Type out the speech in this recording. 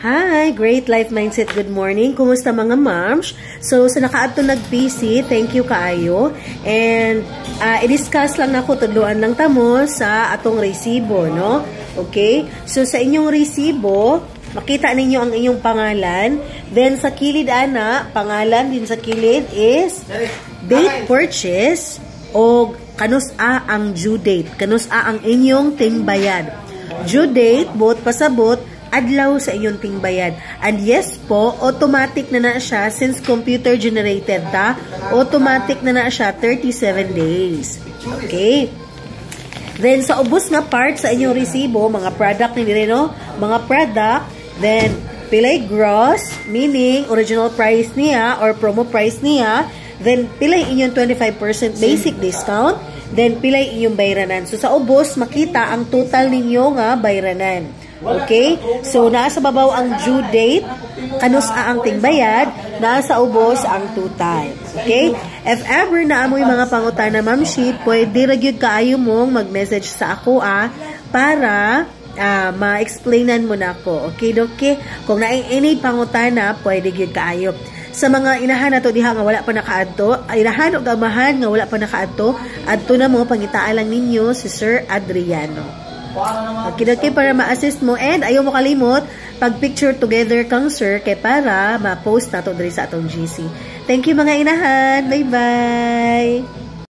Hi! Great Life Mindset. Good morning. Kumusta mga moms? So, sa nakaadto nag-PC, thank you kaayo. And, i-discuss lang ako, tudloan lang tamo sa atong resibo, no? Okay? So, sa inyong resibo, makita ninyo ang inyong pangalan. Then, sa kilid, ana, pangalan din sa kilid is date purchase o kanus-a ang due date. Kanus-a ang inyong tingbayad. Due date, both pasabot, adlaw sa inyong tingbayad. And yes po, automatic na siya since computer generated ta. Automatic na siya 37 days. Okay? Then sa ubos nga part sa inyong resibo, mga product ni dire no, mga product, then pilay gross, meaning original price niya or promo price niya, then pilay inyong 25% basic discount, then pilay inyong bayranan. So sa ubos makita ang total ninyo nga bayranan. Okay? So, nasa babaw ang due date, kanus-a ang tingbayad, nasa ubos ang total. Okay? If ever na amoy mga pangutana, Ma'am Sheet, pwede ragyod kaayo mong mag-message sa ako, para ma-explainan mo na ako. Okay, okay? Kung naing pangutana, pwede gyud kaayo. Sa mga inahan nato diha nga wala pa nakaadto, inahan o gamahan nga wala pa nakaadto, adto na mo pangitaan lang ninyo si Sir Adriano. Okay, para ma-assist mo, and ayaw mo kalimot pag-picture together kang sir kay para ma-post nato diri sa atong GC. Thank you mga inahan. Bye-bye!